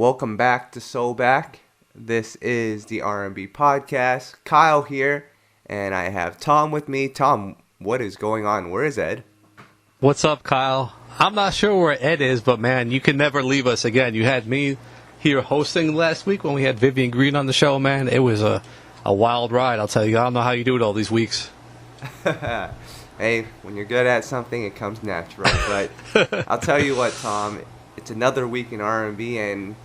Welcome back to SoulBack. This is the R&B podcast. Kyle here, and I have Tom with me. Tom, what is going on? Where is Ed? What's up, Kyle? I'm not sure where Ed is, but man, you can never leave us again. You had me here hosting last week when we had Vivian Green on the show, man. It was a wild ride, I'll tell you. I don't know how you do it all these weeks. Hey, when you're good at something, it comes natural. But I'll tell you what, Tom, it's another week in R&B, and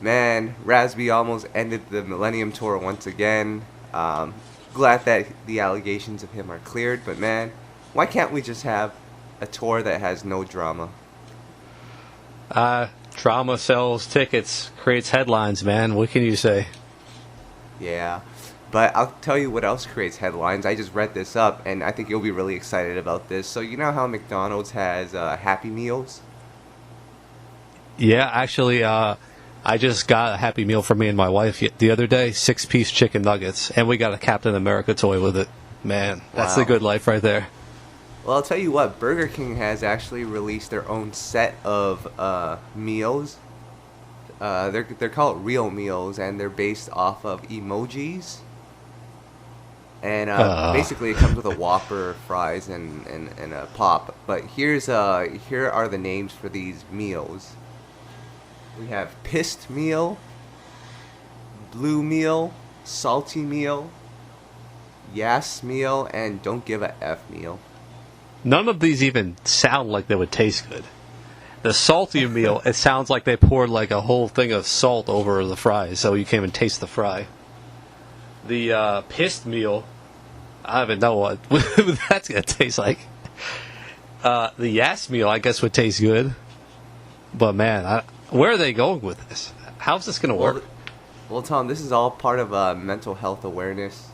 man, Razby almost ended the Millennium Tour once again. Glad that the allegations of him are cleared, but man, why can't we just have a tour that has no drama? Drama sells tickets, creates headlines, man. What can you say? Yeah, but I'll tell you what else creates headlines. I just read this up, and I think you'll be really excited about this. So you know how McDonald's has Happy Meals? Yeah, actually, I just got a Happy Meal for me and my wife the other day, 6-piece chicken nuggets, and we got a Captain America toy with it. Man, that's the good life right there. Well, I'll tell you what, Burger King has actually released their own set of meals. They're called real meals, and they're based off of emojis. And basically, it comes with a Whopper, fries, and a pop. But here are the names for these meals. We have Pissed Meal, Blue Meal, Salty Meal, Yes Meal, and Don't Give a F Meal. None of these even sound like they would taste good. The salty meal, it sounds like they poured like a whole thing of salt over the fries, so you can't even taste the fry. The pissed meal, I don't even know what that's going to taste like. The Yes meal, I guess, would taste good. But man, where are they going with this? How's this going to work? Well, Tom, this is all part of Mental Health Awareness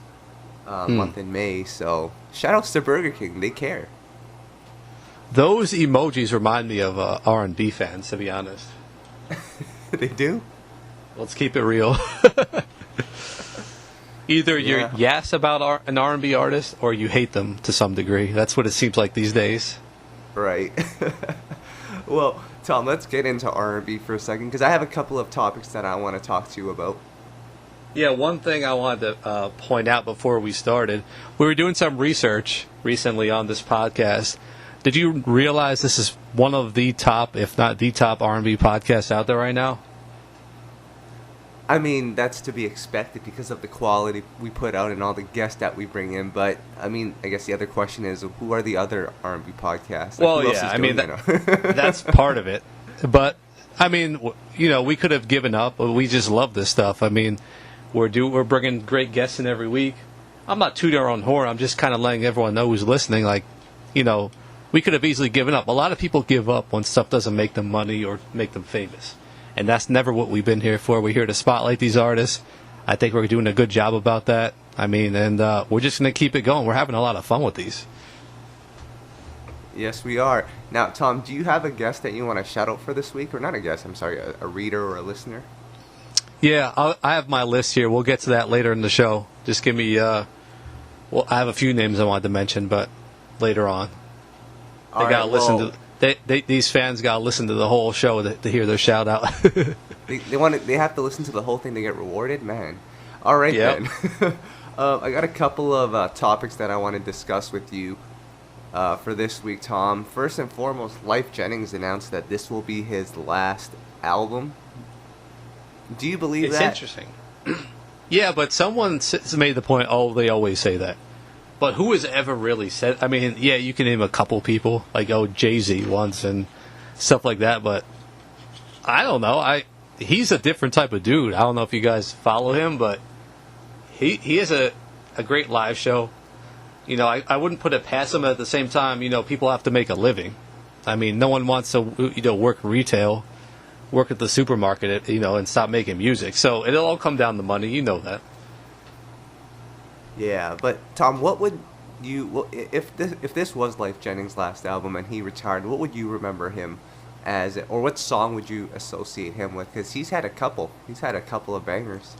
month in May, so shout outs to Burger King. They care. Those emojis remind me of R&B fans, to be honest. They do? Let's keep it real. Either you're yes about an R&B artist, or you hate them to some degree. That's what it seems like these days. Right. Well, Tom, let's get into R&B for a second, because I have a couple of topics that I want to talk to you about. Yeah, one thing I wanted to point out before we started, we were doing some research recently on this podcast. Did you realize this is one of the top, if not the top, R&B podcasts out there right now? I mean, that's to be expected because of the quality we put out and all the guests that we bring in. But, I mean, I guess the other question is, who are the other R&B podcasts? Well, yeah, I mean, that's part of it. But, I mean, you know, we could have given up, but we just love this stuff. I mean, we're bringing great guests in every week. I'm not tooting our own horn. I'm just kind of letting everyone know who's listening, like, you know, we could have easily given up. A lot of people give up when stuff doesn't make them money or make them famous. And that's never what we've been here for. We're here to spotlight these artists. I think we're doing a good job about that. I mean, and we're just going to keep it going. We're having a lot of fun with these. Yes, we are. Now, Tom, do you have a guest that you want to shout out for this week? Or not a guest, I'm sorry, a reader or a listener? Yeah, I have my list here. We'll get to that later in the show. Just give me, well, I have a few names I wanted to mention, but later on. They got to listen to these fans got to listen to the whole show to hear their shout out. They have to listen to the whole thing to get rewarded, man. All right, then. I got a couple of topics that I want to discuss with you for this week, Tom. First and foremost, Lyfe Jennings announced that this will be his last album. Do you believe that? It's interesting. Yeah, but someone made the point, they always say that. But who has ever really said... I mean, yeah, you can name a couple people, like, Jay-Z once and stuff like that, but I don't know. He's a different type of dude. I don't know if you guys follow him, but he has a great live show. You know, I wouldn't put it past him, but at the same time, you know, people have to make a living. I mean, no one wants to, work retail, work at the supermarket, and stop making music. So it'll all come down to money. You know that. Yeah, but Tom, what would you if this was Lyfe Jennings' last album and he retired? What would you remember him as, or what song would you associate him with? Because he's had a couple of bangers.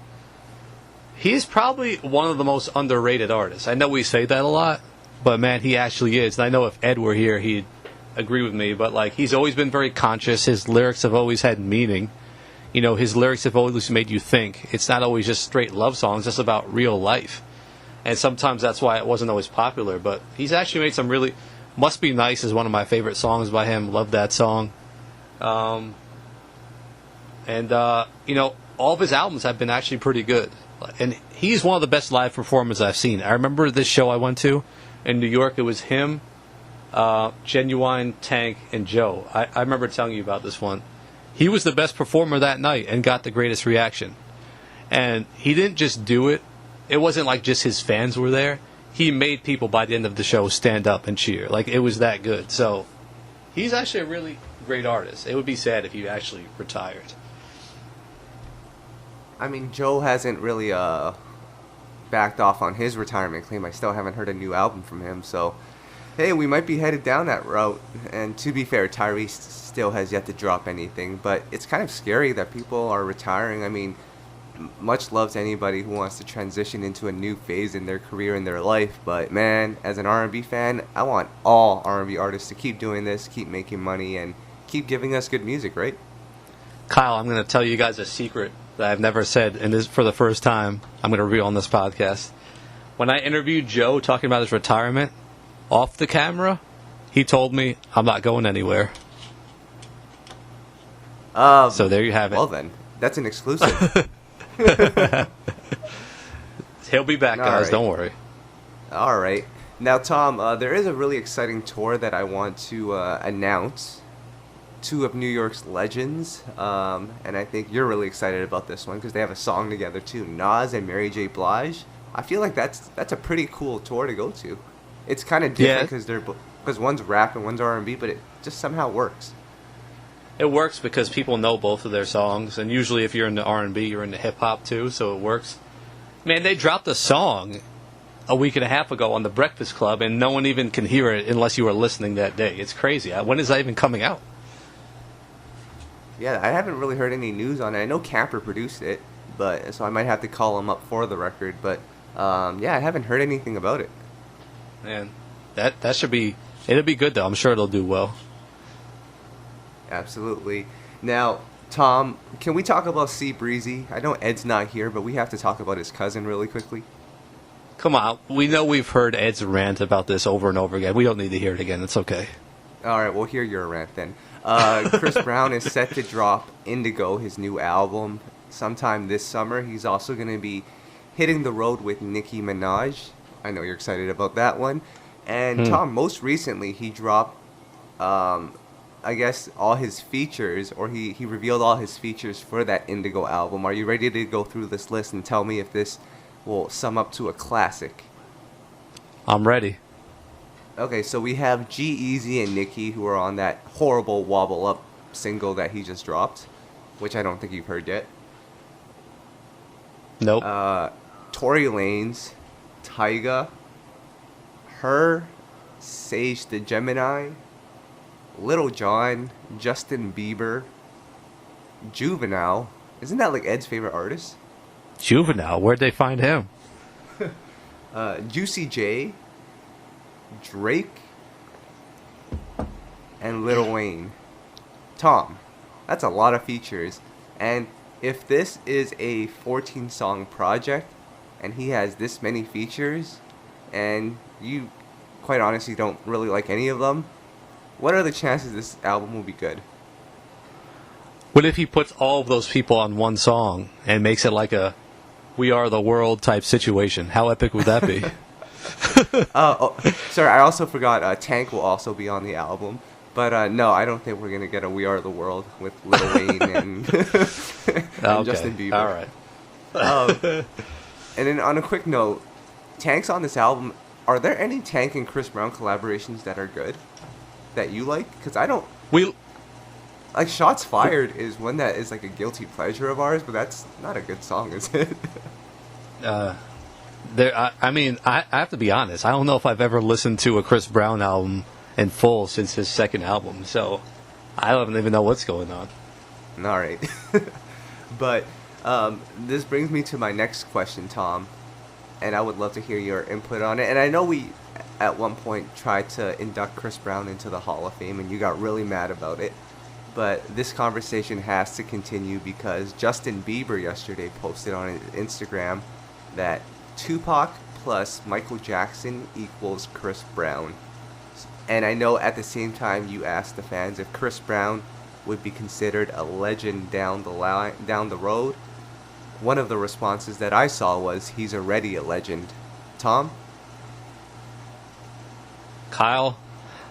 He's probably one of the most underrated artists. I know we say that a lot, but man, he actually is. And I know if Ed were here, he'd agree with me. But like, he's always been very conscious. His lyrics have always had meaning. his lyrics have always made you think. It's not always just straight love songs, it's about real life. And sometimes that's why it wasn't always popular. But he's actually made some really... Must Be Nice is one of my favorite songs by him. Love that song. All of his albums have been actually pretty good. And he's one of the best live performers I've seen. I remember this show I went to in New York. It was him, Genuine, Tank, and Joe. I remember telling you about this one. He was the best performer that night and got the greatest reaction. And he didn't just do it. It wasn't like just his fans were there. He made people by the end of the show stand up and cheer. Like, it was that good. So he's actually a really great artist. It would be sad if he actually retired. I mean, Joe hasn't really backed off on his retirement claim. I still haven't heard a new album from him. So, hey, we might be headed down that route. And to be fair, Tyrese still has yet to drop anything. But it's kind of scary that people are retiring. I mean, much love to anybody who wants to transition into a new phase in their career and their life. But, man, as an R&B fan, I want all R&B artists to keep doing this, keep making money, and keep giving us good music, right? Kyle, I'm going to tell you guys a secret that I've never said, and this for the first time I'm going to reveal on this podcast. When I interviewed Joe talking about his retirement, off the camera, he told me, I'm not going anywhere. So there you have it. Well then, that's an exclusive. He'll be back, guys. Right. Don't worry. All right. Now, Tom, there is a really exciting tour that I want to announce. Two of New York's legends, and I think you're really excited about this one because they have a song together too. Nas and Mary J. Blige. I feel like that's a pretty cool tour to go to. It's kind of different because one's rap and one's R&B, but it just somehow works. It works because people know both of their songs, and usually if you're into R&B, you're into hip-hop too, so it works. Man, they dropped a song a week and a half ago on The Breakfast Club, and no one even can hear it unless you were listening that day. It's crazy. When is that even coming out? Yeah, I haven't really heard any news on it. I know Camper produced it, but so I might have to call him up for the record, but yeah, I haven't heard anything about it. Man, that should be... It'll be good, though. I'm sure it'll do well. Absolutely. Now, Tom, can we talk about C Breezy? I know Ed's not here, but we have to talk about his cousin really quickly. Come on. We know we've heard Ed's rant about this over and over again. We don't need to hear it again. It's okay. All right, we'll hear your rant then. Chris Brown is set to drop Indigo, his new album, sometime this summer. He's also going to be hitting the road with Nicki Minaj. I know you're excited about that one. And Tom, most recently, he dropped... I guess all his features, or he revealed all his features for that Indigo album. Are you ready to go through this list and tell me if this will sum up to a classic? I'm ready. Okay, so we have G-Eazy and Nicki, who are on that horrible Wobble Up single that he just dropped, which I don't think you've heard yet. Nope. Tory Lanez, Tyga, Her, Sage the Gemini, Little John, Justin Bieber, Juvenile. Isn't that like Ed's favorite artist? Juvenile? Where'd they find him? Juicy J, Drake, and Lil Wayne. Tom, that's a lot of features. And if this is a 14-song project, and he has this many features, and you quite honestly don't really like any of them, what are the chances this album will be good? What if he puts all of those people on one song and makes it like a We Are the World type situation? How epic would that be? Sorry, I also forgot Tank will also be on the album. But no, I don't think we're going to get a We Are the World with Lil Wayne and Justin Bieber. All right. And then on a quick note, Tank's on this album. Are there any Tank and Chris Brown collaborations that are good that you like? Because I don't... Like, Shots Fired is one that is like a guilty pleasure of ours, but that's not a good song, is it? I mean, I have to be honest. I don't know if I've ever listened to a Chris Brown album in full since his second album, so I don't even know what's going on. All right. But this brings me to my next question, Tom, and I would love to hear your input on it. And I know we, at one point, tried to induct Chris Brown into the Hall of Fame, and you got really mad about it. but this conversation has to continue because Justin Bieber yesterday posted on his Instagram that Tupac plus Michael Jackson equals Chris Brown. And I know at the same time you asked the fans if Chris Brown would be considered a legend down the road. One of the responses that I saw was he's already a legend. Tom? Kyle,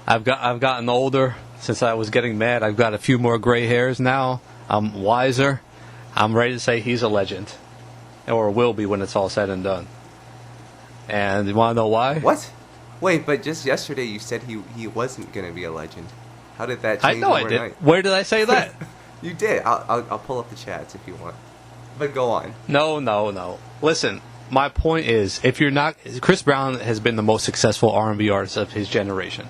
I've gotten older since I was getting mad. I've got a few more gray hairs now. I'm wiser. I'm ready to say he's a legend, or will be when it's all said and done. And you want to know why? What? Wait, but just yesterday you said he wasn't going to be a legend. How did that change I overnight? did. Where did I say that? You did. I'll pull up the chats if you want. But go on. No. Listen, my point is, if you're not... Chris Brown has been the most successful R&B artist of his generation.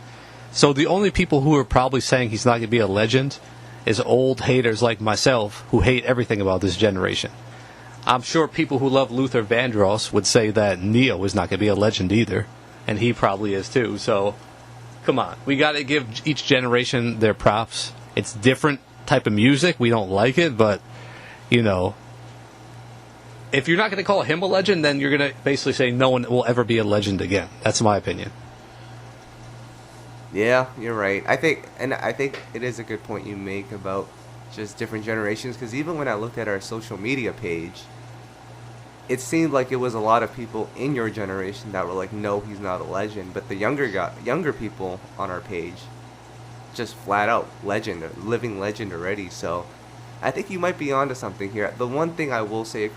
So the only people who are probably saying he's not going to be a legend is old haters like myself who hate everything about this generation. I'm sure people who love Luther Vandross would say that Neo is not going to be a legend either. And he probably is too. So, come on. We got to give each generation their props. It's different type of music. We don't like it, but, you know... If you're not going to call him a legend, then you're going to basically say no one will ever be a legend again. That's my opinion. Yeah, you're right. I think it is a good point you make about just different generations, because even when I looked at our social media page, it seemed like it was a lot of people in your generation that were like, no, he's not a legend. But the younger people on our page, just flat out legend, living legend already. So I think you might be onto something here. The one thing I will say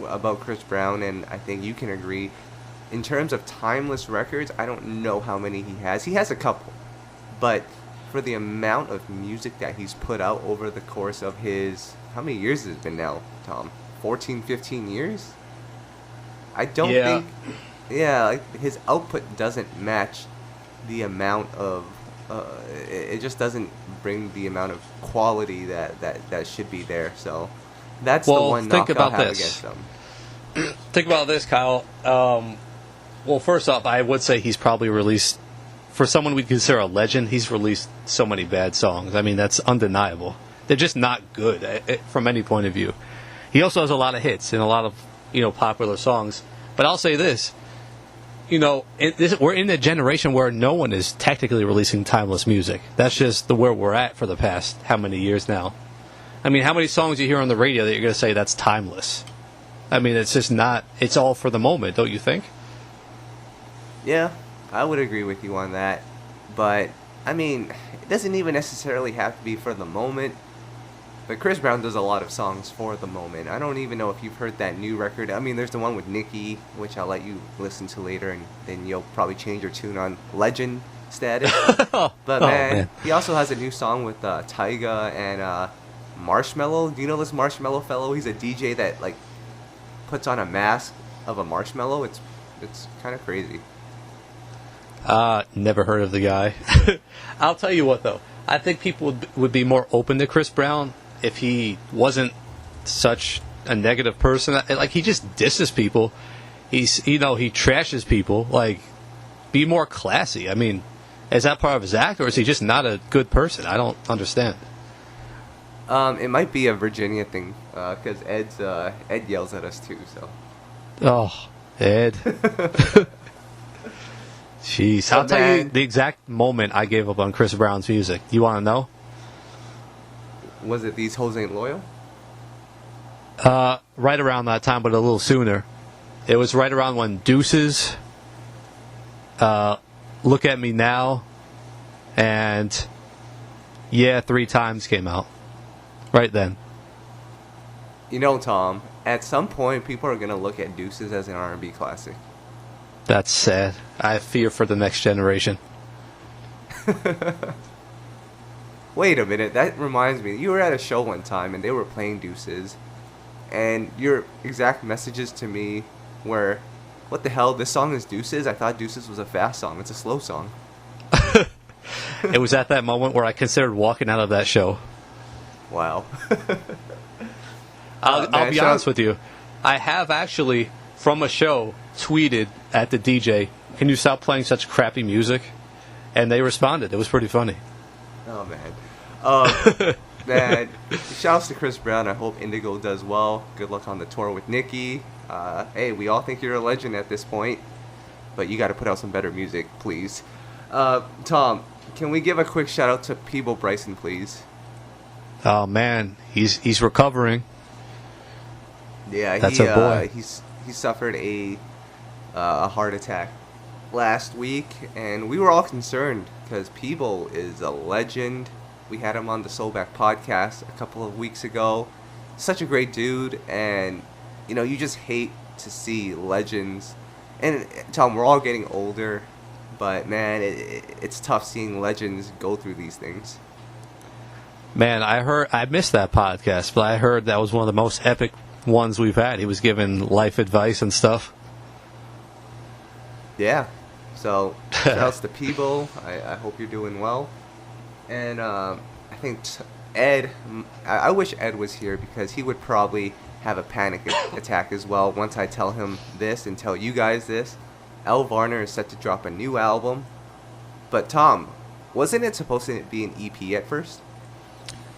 about Chris Brown, and I think you can agree, in terms of timeless records, I don't know how many he has. He has a couple. But for the amount of music that he's put out over the course of his... How many years has it been now, Tom? 14, 15 years? I don't think... Yeah, like, his output doesn't match the amount of... it just doesn't bring the amount of quality that should be there. So that's the one knock I'll have against him. Think about this, Kyle. Well, first off, I would say he's probably released, for someone we'd consider a legend, he's released so many bad songs. I mean, that's undeniable. They're just not good from any point of view. He also has a lot of hits and a lot of, popular songs. But I'll say this. We're in a generation where no one is technically releasing timeless music. That's just where we're at for the past how many years now. I mean, how many songs you hear on the radio that you're going to say that's timeless? I mean, it's just not. It's all for the moment, don't you think? Yeah, I would agree with you on that. But, I mean, it doesn't even necessarily have to be for the moment. But Chris Brown does a lot of songs for the moment. I don't even know if you've heard that new record. I mean, there's the one with Nicki, which I'll let you listen to later, and then you'll probably change your tune on legend status. But man, he also has a new song with Tyga and Marshmello. Do you know this Marshmello fellow? He's a DJ that puts on a mask of a marshmallow. It's kind of crazy. Never heard of the guy. I'll tell you what, though. I think people would be more open to Chris Brown if he wasn't such a negative person. He just disses people. He trashes people. Be more classy. I mean, is that part of his act, or is he just not a good person? I don't understand. It might be a Virginia thing, because Ed yells at us too. So. Oh, Ed. Jeez, I'll tell you the exact moment I gave up on Chris Brown's music. You want to know? Was it These Hoes Ain't Loyal? Right around that time, but a little sooner. It was right around when Deuces, Look at Me Now, and Yeah, 3 Times came out. Right then. Tom, at some point people are going to look at Deuces as an R&B classic. That's sad. I fear for the next generation. Wait a minute, that reminds me. You were at a show one time and they were playing Deuces, and your exact messages to me were, what the hell, this song is Deuces? I thought Deuces was a fast song. It's a slow song. It was at that moment where I considered walking out of that show. Wow. I'll be honest with you. I have actually, from a show, tweeted at the DJ, can you stop playing such crappy music? And they responded. It was pretty funny. Oh, man. Man, shouts to Chris Brown. I hope Indigo does well. Good luck on the tour with Nicki. Hey, we all think you're a legend at this point, but you got to put out some better music, please. Tom, can we give a quick shout out to Peeble Bryson, please? Oh man, he's recovering. Yeah, That's a boy. He suffered a heart attack last week, and we were all concerned because Peeble is a legend. We had him on the SoulBack Podcast a couple of weeks ago. Such a great dude, and you just hate to see legends. And Tom, we're all getting older, but man, it's tough seeing legends go through these things. Man, I missed that podcast, but I heard that was one of the most epic ones we've had. He was giving life advice and stuff. Yeah. So, shoutouts to Peeble. I hope you're doing well. And I think Ed, I wish Ed was here because he would probably have a panic attack as well once I tell him this and tell you guys this. Elle Varner is set to drop a new album. But Tom, wasn't it supposed to be an EP at first?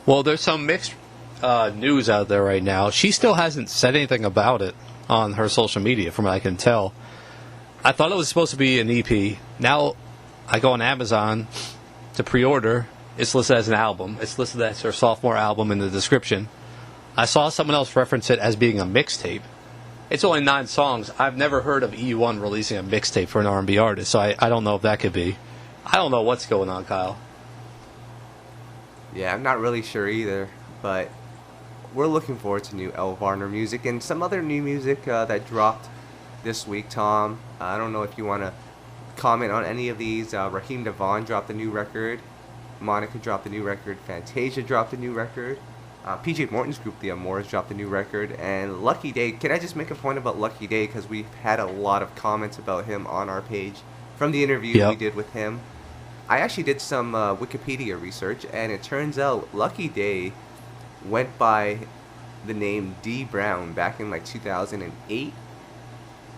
Well, there's some mixed news out there right now. She still hasn't said anything about it on her social media, from what I can tell. I thought it was supposed to be an EP. Now I go on Amazon to pre-order. It's listed as an album. It's listed as her sophomore album in the description. I saw someone else reference it as being a mixtape. It's only 9 songs. I've never heard of E1 releasing a mixtape for an R&B artist, so I don't know if that could be. I don't know what's going on, Kyle. Yeah, I'm not really sure either, but we're looking forward to new Elle Varner music and some other new music that dropped this week, Tom. I don't know if you want to comment on any of these. Raheem DeVaughn dropped a new record. Monica dropped a new record. Fantasia dropped a new record. PJ Morton's group, The Amores, dropped a new record. And Lucky Day, can I just make a point about Lucky Day? Because we've had a lot of comments about him on our page from the interview we did with him. I actually did some Wikipedia research, and it turns out Lucky Day went by the name D Brown back in like 2008.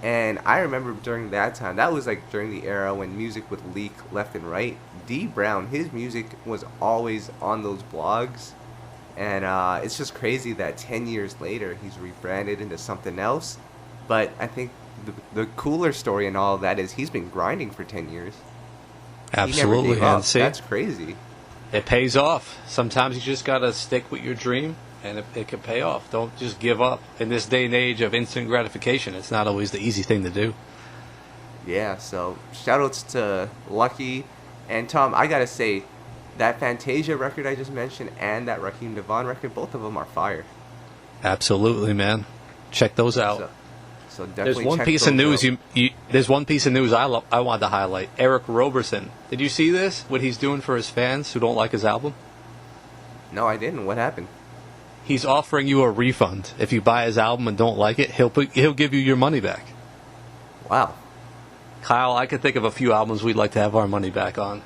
And I remember during that time, that was like during the era when music would leak left and right. D Brown, his music was always on those blogs. And it's just crazy that 10 years later, he's rebranded into something else. But I think the cooler story in all of that is he's been grinding for 10 years. Absolutely. That's crazy. It pays off. Sometimes you just got to stick with your dream, and it can pay off. Don't just give up. In this day and age of instant gratification, it's not always the easy thing to do. Yeah, so shoutouts to Lucky. And Tom, I got to say, that Fantasia record I just mentioned and that Raheem DeVaughn record, both of them are fire. Absolutely, man. Check those out. So definitely there's one piece of news there's one piece of news I wanted to highlight. Eric Roberson. Did you see this? What he's doing for his fans who don't like his album? No, I didn't. What happened? He's offering you a refund. If you buy his album and don't like it, he'll give you your money back. Wow. Kyle, I could think of a few albums we'd like to have our money back on.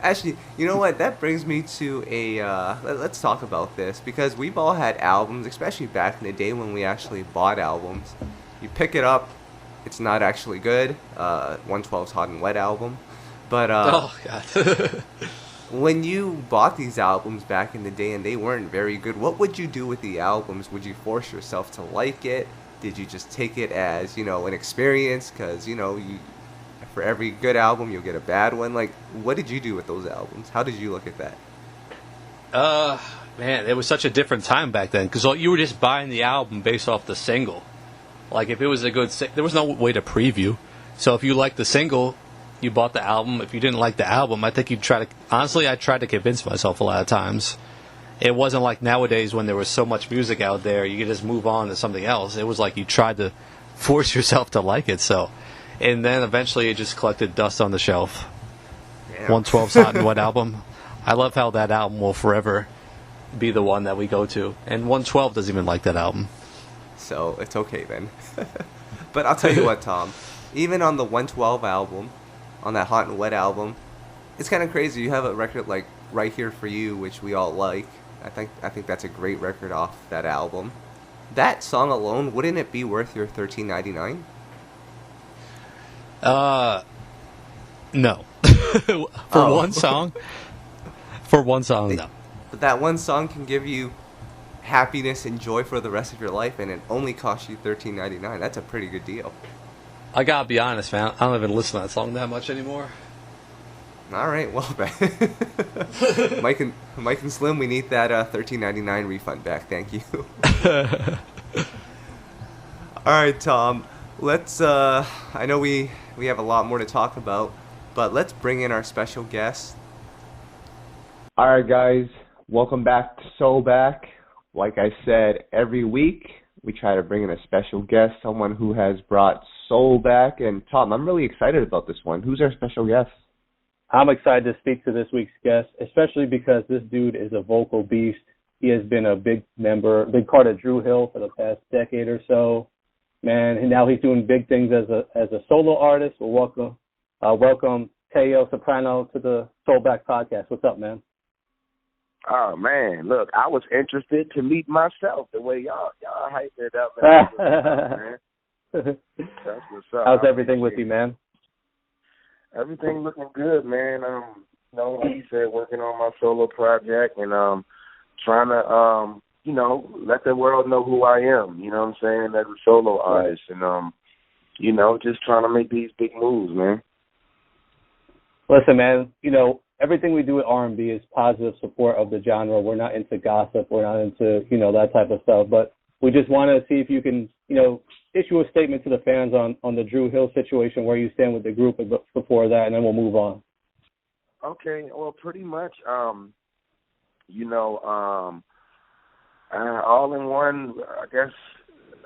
Actually, you know what? That brings me to let's talk about this, because we've all had albums, especially back in the day when we actually bought albums. You pick it up, it's not actually good. 112's Hot and Wet album. But oh, God. when you bought these albums back in the day and they weren't very good, what would you do with the albums? Would you force yourself to like it? Did you just take it as, an experience? Because, for every good album, you'll get a bad one. Like, what did you do with those albums? How did you look at that? Man, it was such a different time back then, because you were just buying the album based off the single. Like, if it was a good there was no way to preview. So if you liked the single, you bought the album. If you didn't like the album, I think honestly, I tried to convince myself a lot of times. It wasn't like nowadays when there was so much music out there, you could just move on to something else. It was like you tried to force yourself to like it, so... And then eventually it just collected dust on the shelf. Yeah. 112's Hot and Wet album. I love how that album will forever be the one that we go to. And 112 doesn't even like that album. So it's okay then. But I'll tell you what, Tom. Even on the 112 album, on that Hot and Wet album, it's kind of crazy. You have a record like Right Here For You, which we all like. I think that's a great record off that album. That song alone, wouldn't it be worth your $13.99? No. For one song, For one song, no. But that one song can give you happiness and joy for the rest of your life, and it only costs you $13.99. That's a pretty good deal. I gotta be honest, man. I don't even listen to that song that much anymore. All right, well, Mike and Slim, we need that $13.99 refund back. Thank you. All right, Tom. Let's. I know we have a lot more to talk about, but let's bring in our special guest. All right, guys. Welcome back to SoulBack. Like I said, every week we try to bring in a special guest, someone who has brought soul back. And Tom, I'm really excited about this one. Who's our special guest? I'm excited to speak to this week's guest, especially because this dude is a vocal beast. He has been a big part of Dru Hill for the past decade or so. Man, and now he's doing big things as a solo artist. Well, welcome Tao Soprano to the SoulBack Podcast. What's up, man? Oh man, look, I was interested to meet myself the way y'all hyped it up. Man. That's what's up. How's everything with you, man? Everything looking good, man. Like you said, working on my solo project and trying to let the world know who I am. You know what I'm saying? As a solo artist, and just trying to make these big moves, man. Listen, man. Everything we do at R&B is positive support of the genre. We're not into gossip. We're not into, that type of stuff. But we just want to see if you can, issue a statement to the fans on the Dru Hill situation, where you stand with the group before that, and then we'll move on. Okay. Well, pretty much, all in one, I guess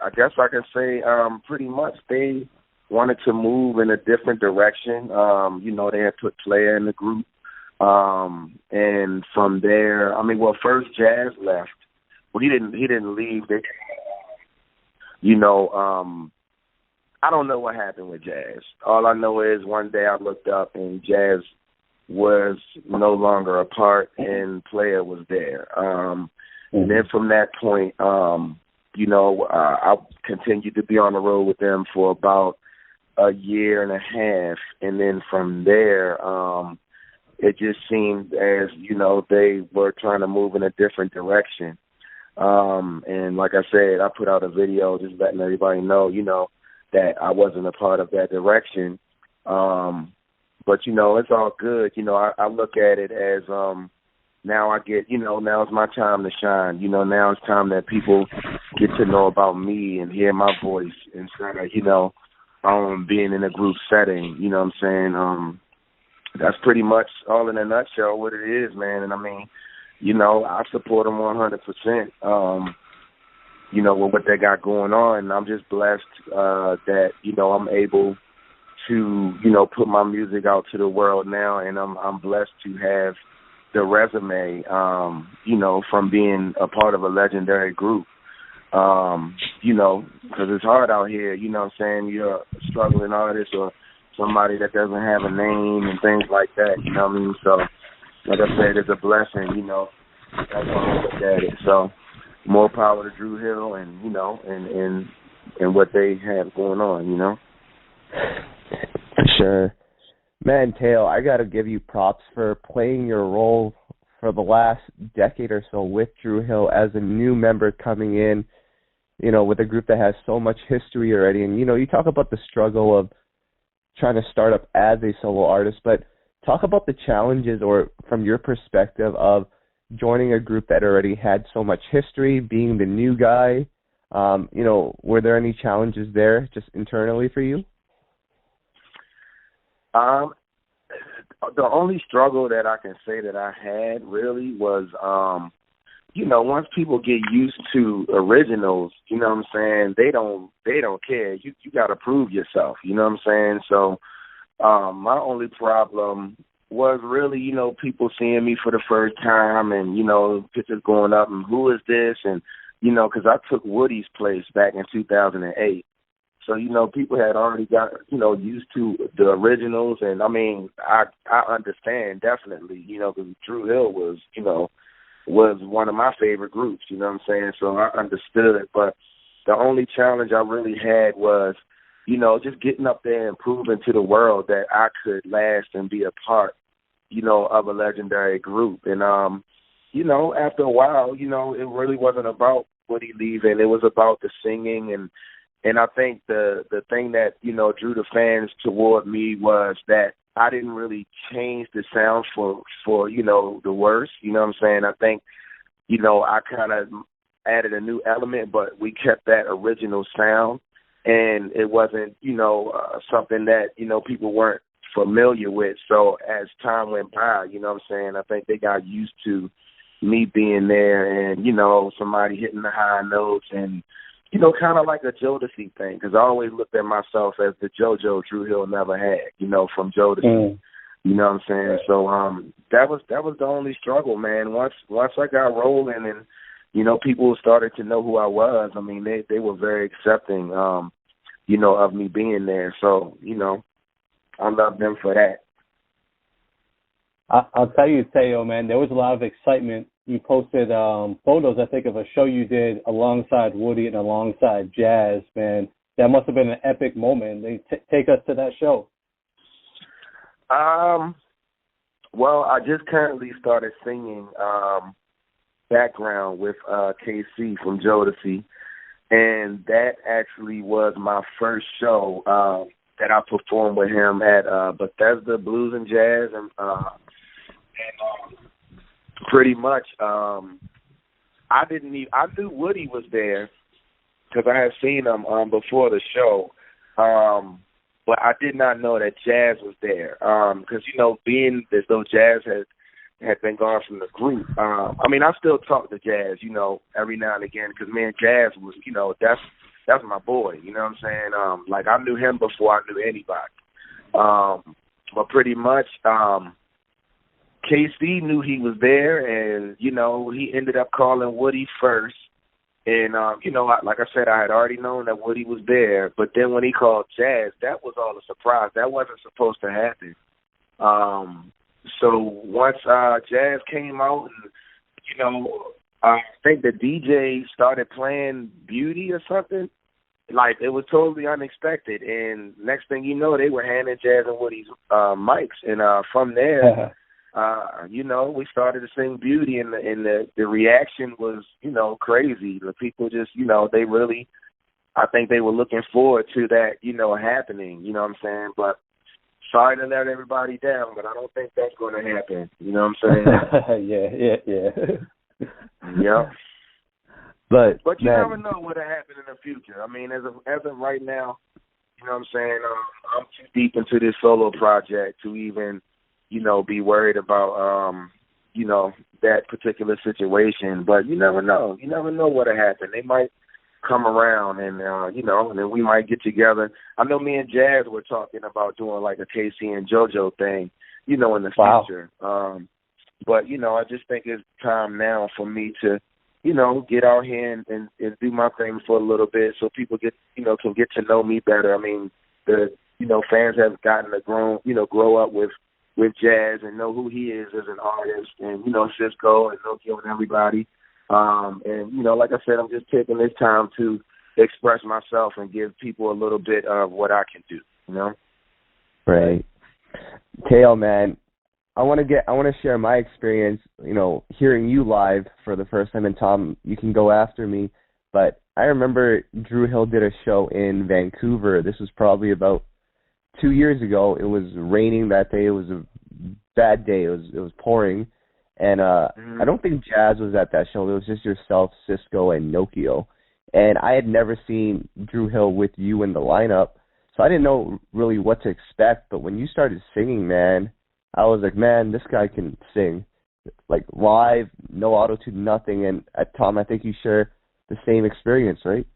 I can say pretty much they wanted to move in a different direction. They had put Player in the group. And from there, first Jazz left. Well, he didn't leave. I don't know what happened with Jazz. All I know is one day I looked up and Jazz was no longer a part and Player was there. And then from that point, I continued to be on the road with them for about a year and a half. And then from there, it just seemed as, they were trying to move in a different direction. And like I said, I put out a video just letting everybody know, that I wasn't a part of that direction. But, it's all good. I look at it as now I get, now it's my time to shine. Now it's time that people get to know about me and hear my voice instead of, being in a group setting. You know what I'm saying? That's pretty much all in a nutshell what it is, man. And I support them 100%, with what they got going on. And I'm just blessed that, I'm able to, put my music out to the world now. And I'm blessed to have the resume, from being a part of a legendary group. Because it's hard out here, you're a struggling artist or somebody that doesn't have a name and things like that, So, like I said, it's a blessing, That's how I look at it. So, more power to Dru Hill and, and what they have going on, For sure. Man, Tao, I got to give you props for playing your role for the last decade or so with Dru Hill as a new member coming in, with a group that has so much history already. And, you talk about the struggle of trying to start up as a solo artist, but talk about the challenges, or from your perspective, of joining a group that already had so much history, being the new guy. Were there any challenges there just internally for you? The only struggle that I can say that I had really was, once people get used to originals, they don't care. You got to prove yourself, So, my only problem was really, people seeing me for the first time and, pictures going up and who is this? And, because I took Woody's place back in 2008. So, people had already got, used to the originals. And, I understand definitely, because Dru Hill was, was one of my favorite groups, So I understood. But the only challenge I really had was, just getting up there and proving to the world that I could last and be a part of a legendary group. And, after a while, it really wasn't about Woody leaving. It was about the singing. And I think the thing that, drew the fans toward me was that I didn't really change the sound for the worse. You know what I'm saying? I think, I kind of added a new element, but we kept that original sound. And it wasn't, something that, people weren't familiar with. So as time went by, I think they got used to me being there and, somebody hitting the high notes and, kind of like a Jodeci thing, because I always looked at myself as the JoJo Dru Hill never had, from Jodeci. Mm. You know what I'm saying? So that was the only struggle, man. Once I got rolling and, people started to know who I was, I mean, they were very accepting, of me being there. So, I love them for that. I'll tell you, Tao, man, there was a lot of excitement. You posted photos, I think, of a show you did alongside Woody and alongside Jazz, man. That must have been an epic moment. Take us to that show. Well, I just currently started singing background with KC from Jodeci, and that actually was my first show that I performed with him at Bethesda Blues and Jazz, and pretty much I knew Woody was there because I had seen him before the show, but I did not know that Jazz was there because being as though Jazz had been gone from the group. I mean, I still talk to Jazz, every now and again, because me and Jazz was, that's my boy, you know what I'm saying? Like, I knew him before I knew anybody. But pretty much, KC knew he was there, and, he ended up calling Woody first. And, like I said, I had already known that Woody was there. But then when he called Jazz, that was all a surprise. That wasn't supposed to happen. So once Jazz came out and, I think the DJ started playing Beauty or something, like it was totally unexpected. And next thing you know, they were handing Jazz and Woody's mics. And from there, we started to sing Beauty, and the reaction was, crazy. The people just, they really, I think they were looking forward to that, happening, you know what I'm saying? But sorry to let everybody down, but I don't think that's going to happen. You know what I'm saying? Yeah. Yeah. But you never know what'll happen in the future. I mean, as of right now, you know what I'm saying? I'm too deep into this solo project to even, be worried about, that particular situation. But you never know. You never know what'll happen. They might come around and, and then we might get together. I know me and Jazz were talking about doing like a KC and JoJo thing, in the future. But, I just think it's time now for me to, get out here and do my thing for a little bit so people get, can get to know me better. I mean, the, fans have gotten to grow up with Jazz and know who he is as an artist, and, Cisco and Nokia and everybody. And, like I said, I'm just taking this time to express myself and give people a little bit of what I can do, Right. Tao, man, I want to share my experience, hearing you live for the first time. And Tom, you can go after me. But I remember Dru Hill did a show in Vancouver. This was probably about 2 years ago. It was raining that day. It was a bad day. It was pouring. And I don't think Jazz was at that show. It was just yourself, Cisco, and Nokia. And I had never seen Dru Hill with you in the lineup, so I didn't know really what to expect. But when you started singing, man, I was like, man, this guy can sing. Like, live, no auto-tune, nothing. And Tom, I think you share the same experience, right?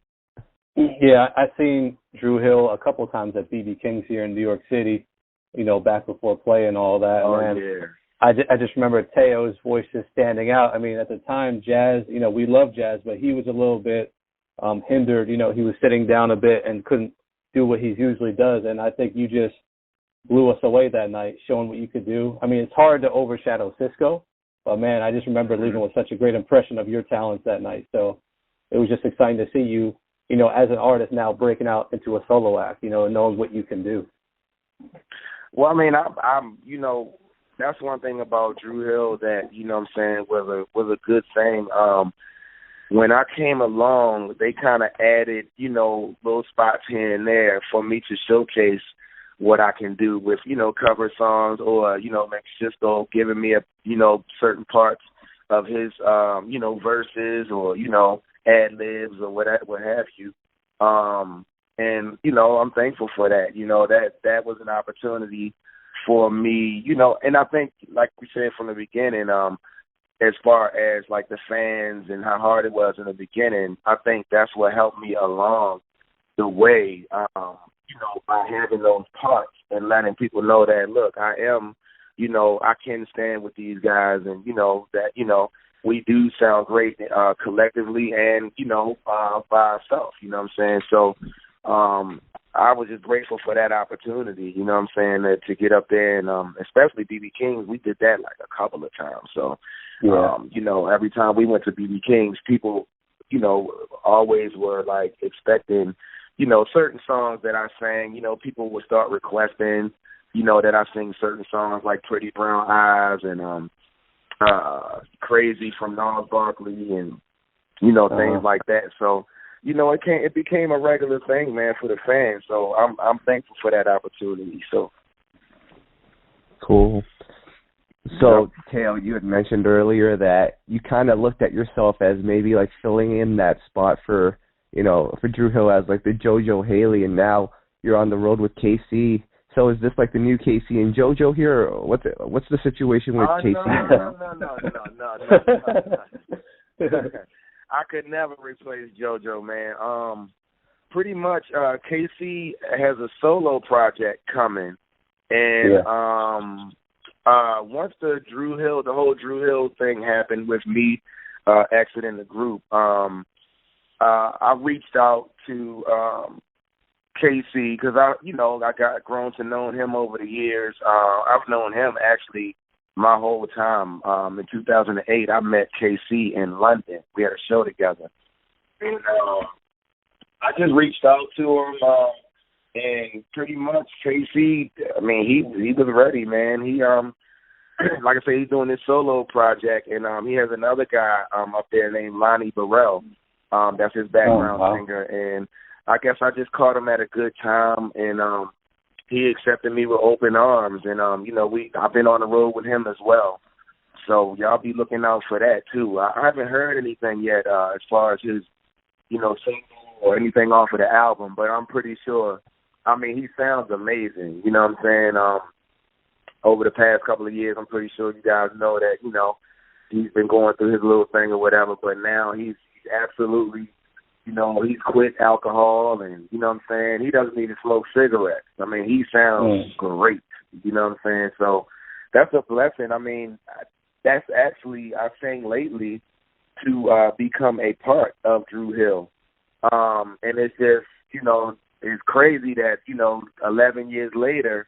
Yeah, I've seen Dru Hill a couple of times at BB King's here in New York City, back before play and all that. Oh, man. Yeah. I just remember Tao's voice just standing out. I mean, at the time, Jazz, we loved Jazz, but he was a little bit hindered. He was sitting down a bit and couldn't do what he usually does. And I think you just blew us away that night, showing what you could do. I mean, it's hard to overshadow Cisco, but, man, I just remember leaving with such a great impression of your talents that night. So it was just exciting to see you, as an artist now breaking out into a solo act, and knowing what you can do. Well, I mean, I'm that's one thing about Dru Hill that, you know what I'm saying, was a good thing. When I came along, they kind of added, you know, little spots here and there for me to showcase what I can do with, you know, cover songs, or, you know, Max Cisco giving me you know, certain parts of his, you know, verses, or, you know, ad-libs or what have you. And, you know, I'm thankful for that. You know, that was an opportunity for me, you know, and I think, like we said from the beginning, as far as like the fans and how hard it was in the beginning, I think that's what helped me along the way, you know, by having those parts and letting people know that, look, I am, you know, I can stand with these guys, and, you know, that, you know, we do sound great collectively and, you know, by ourselves, you know what I'm saying? So I was just grateful for that opportunity, you know what I'm saying, to get up there, and especially BB King's, we did that like a couple of times. So, you know, every time we went to BB King's, people, you know, always were like expecting, you know, certain songs that I sang. You know, people would start requesting, you know, that I sing certain songs like Pretty Brown Eyes and Crazy from Gnarls Barkley, and, you know, things like that. So, you know, it became a regular thing, man, for the fans. So I'm thankful for that opportunity. So cool. So, Tao, you had mentioned earlier that you kind of looked at yourself as maybe like filling in that spot for, you know, for Dru Hill as like the JoJo Haley, and now you're on the road with KC. So is this like the new KC and JoJo here, or what's the situation with KC? No. I could never replace JoJo, man. Pretty much, KC has a solo project coming, and once the whole Dru Hill thing happened with me exiting the group, I reached out to KC because I got grown to knowing him over the years. I've known him actually my whole time. In 2008, I met KC in London. We had a show together, and I just reached out to him, and pretty much KC, I mean, he was ready, man. He like I say, he's doing this solo project, and he has another guy up there named Lonnie Burrell. That's his background singer, and I guess I just caught him at a good time, and he accepted me with open arms, and you know, I've been on the road with him as well, so y'all be looking out for that too. I haven't heard anything yet as far as his, you know, single or anything off of the album, but I'm pretty sure. I mean, he sounds amazing. You know what I'm saying? Over the past couple of years, I'm pretty sure you guys know that, you know, he's been going through his little thing or whatever, but now he's absolutely, you know, he's quit alcohol, and, you know what I'm saying, he doesn't even smoke cigarettes. I mean, he sounds great, you know what I'm saying? So that's a blessing. I mean, that's actually, I sang lately to become a part of Dru Hill. And it's just, you know, it's crazy that, you know, 11 years later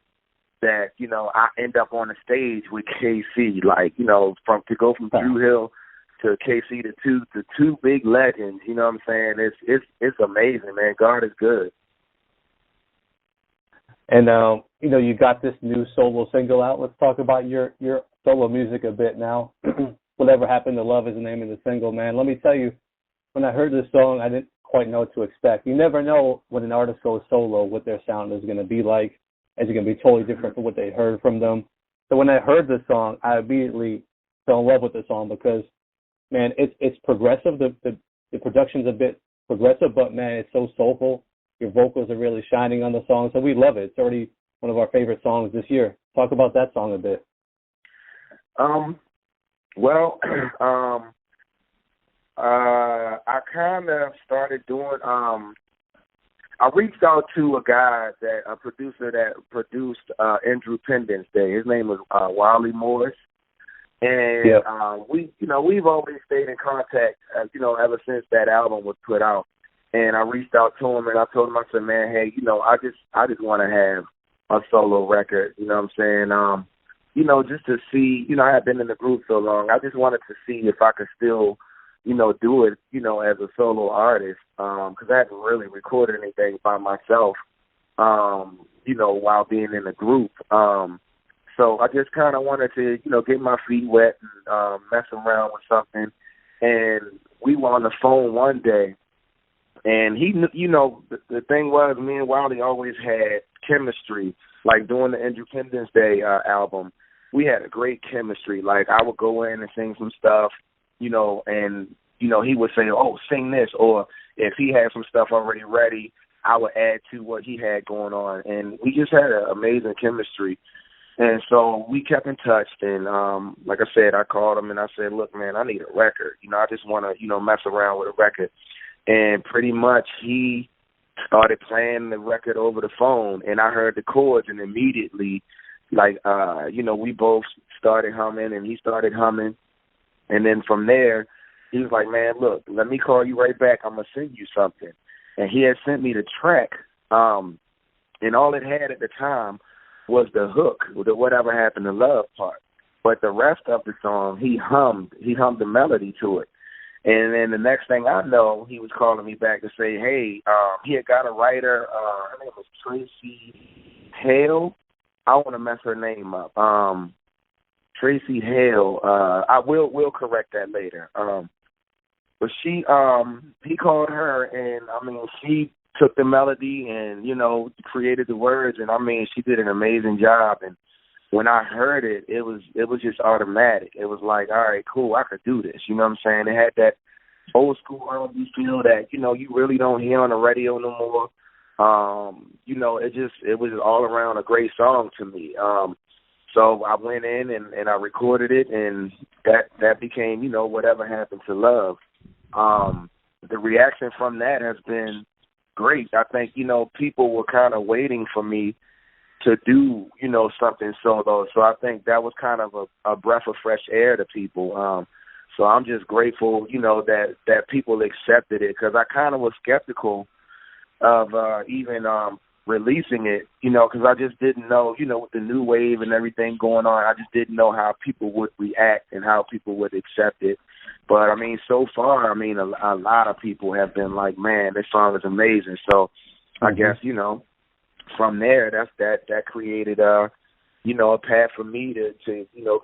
that, you know, I end up on the stage with KC, like, you know, to go from Dru Hill to KC, the two big legends, you know what I'm saying? It's amazing, man. God is good. And you know, you got this new solo single out. Let's talk about your solo music a bit now. Whatever Happened to Love is the name of the single, man. Let me tell you, when I heard this song, I didn't quite know what to expect. You never know when an artist goes solo what their sound is going to be like. Is it going to be totally different from what they heard from them? So when I heard this song, I immediately fell in love with the song because, man, it's progressive. The production's a bit progressive, but, man, it's so soulful. Your vocals are really shining on the song, so we love it. It's already one of our favorite songs this year. Talk about that song a bit. Well, I kind of started doing, I reached out to a producer that produced Andrew Pendant's Day. His name was Wally Morris. And we've always stayed in contact, you know, ever since that album was put out. And I reached out to him, and I told him, I said, man, hey, you know, I just want to have a solo record, you know what I'm saying? You know, just to see, you know, I had been in the group so long. I just wanted to see if I could still, you know, do it, you know, as a solo artist, because I hadn't really recorded anything by myself, you know, while being in the group. So I just kind of wanted to, get my feet wet and mess around with something. And we were on the phone one day, and he, the thing was, me and Wiley always had chemistry. Like during the Independence Day album, we had a great chemistry. Like I would go in and sing some stuff, and he would say, "Oh, sing this," or if he had some stuff already ready, I would add to what he had going on, and we just had an amazing chemistry. And so we kept in touch, and like I said, I called him and I said, "Look, man, I need a record. I just want to, mess around with a record." And pretty much he started playing the record over the phone, and I heard the chords, and immediately, we both started humming, and he started humming. And then from there, he was like, "Man, look, let me call you right back. I'm going to send you something." And he had sent me the track, and all it had at the time was the hook, the Whatever Happened to Love part. But the rest of the song, he hummed the melody to it. And then the next thing I know, he was calling me back to say, hey, he had got a writer, her name was Tracy Hale. I want to mess her name up. Tracy Hale. I will correct that later. But he called her, and she took the melody and, created the words, and she did an amazing job. And when I heard it, it was just automatic. It was like, all right, cool, I could do this. You know what I'm saying? It had that old school R&B feel that, you really don't hear on the radio no more. It was all around a great song to me. So I went in and I recorded it, and that became, Whatever Happened to Love. The reaction from that has been great. I think, people were kind of waiting for me to do, something solo. So I think that was kind of a breath of fresh air to people. So I'm just grateful, that people accepted it, because I kind of was skeptical of even releasing it, because I just didn't know, with the new wave and everything going on, I just didn't know how people would react and how people would accept it. But, so far, a lot of people have been like, man, this song is amazing. So I guess, from there, that created, a path for me to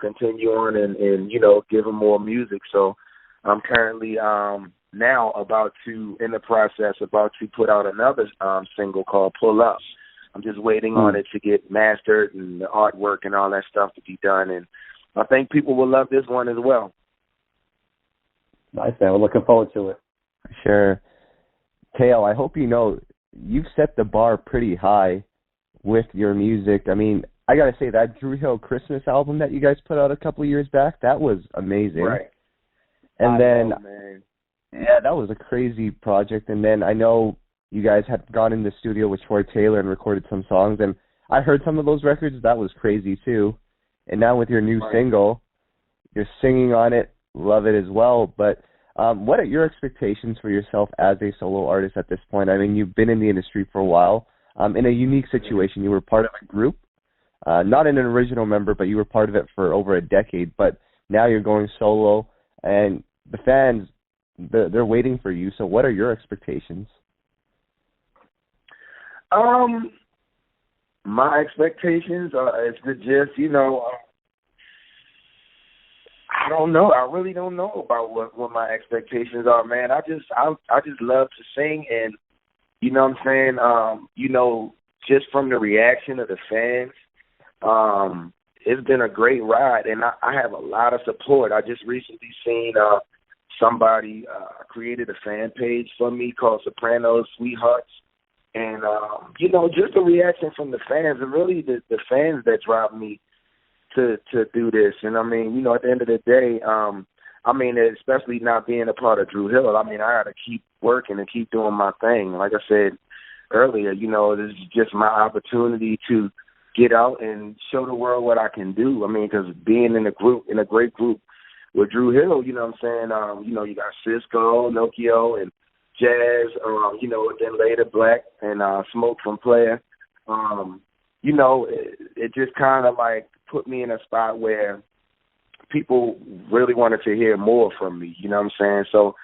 continue on and give them more music. So I'm currently now in the process about to put out another single called Pull Up. I'm just waiting on it to get mastered and the artwork and all that stuff to be done. And I think people will love this one as well. Nice, man. We're looking forward to it. Sure. Tao, I hope you've set the bar pretty high with your music. I got to say, that Dru Hill Christmas album that you guys put out a couple of years back, that was amazing. Right. And man. Yeah, that was a crazy project. And then I know you guys had gone in the studio with Troy Taylor and recorded some songs, and I heard some of those records. That was crazy, too. And now with your new single, you're singing on it. Love it as well. But what are your expectations for yourself as a solo artist at this point? You've been in the industry for a while. In a unique situation, you were part of a group, not an original member, but you were part of it for over a decade. But now you're going solo, and the fans, they're waiting for you. So what are your expectations? My expectations is to just, I don't know. I really don't know about what my expectations are, man. I just love to sing, and you know what I'm saying? Just from the reaction of the fans, it's been a great ride, and I have a lot of support. I just recently seen somebody created a fan page for me called Soprano's Sweethearts, and just the reaction from the fans, and really the fans that drive me to do this. And at the end of the day, especially not being a part of Dru Hill, I got to keep working and keep doing my thing. Like I said earlier, this is just my opportunity to get out and show the world what I can do. Because being in a great group with Dru Hill, you got Cisco, Nokia, and Jazz, then later Black and Smoke from Player. It just kind of like put me in a spot where people really wanted to hear more from me, you know what I'm saying? So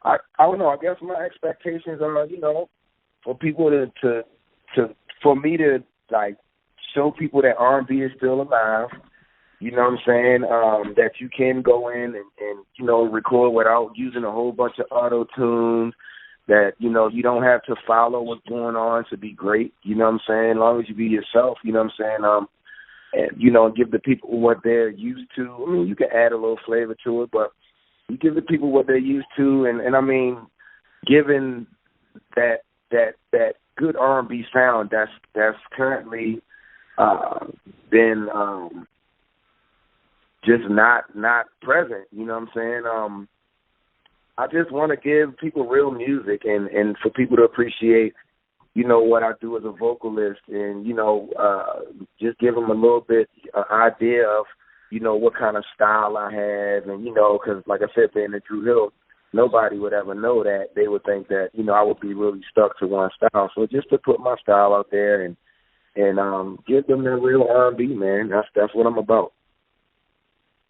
I don't know, I guess my expectations are, for people for me to like show people that R&B is still alive. You know what I'm saying? That you can go in and you know, record without using a whole bunch of auto-tunes. That, you know, you don't have to follow what's going on to be great. You know what I'm saying? As long as you be yourself, you know what I'm saying? And, you know, give the people what they're used to. I mean, you can add a little flavor to it, but you give the people what they're used to. And I mean, given that good R&B sound that's currently been just not present, you know what I'm saying? I just want to give people real music and for people to appreciate, you know, what I do as a vocalist and, you know, just give them a little bit idea of, you know, what kind of style I have. And, you know, because like I said, being in Dru Hill, nobody would ever know that. They would think that, you know, I would be really stuck to one style. So just to put my style out there and give them that real R&B, man, that's what I'm about.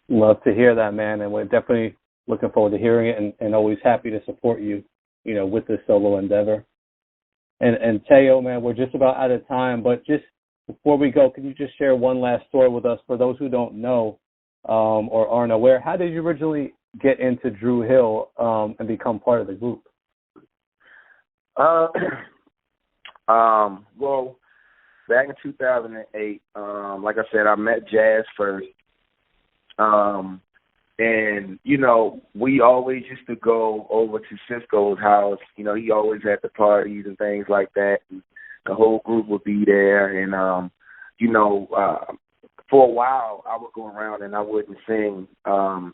Love to hear that, man, and we're definitely looking forward to hearing it and always happy to support you, you know, with this solo endeavor. And Tao, man, we're just about out of time, but just before we go, can you just share one last story with us for those who don't know or aren't aware? How did you originally get into Dru Hill and become part of the group? Well, back in 2008, like I said, I met Jazz first. And, you know, we always used to go over to Cisco's house. You know, he always had the parties and things like that. And the whole group would be there. And, you know, for a while I would go around and I wouldn't sing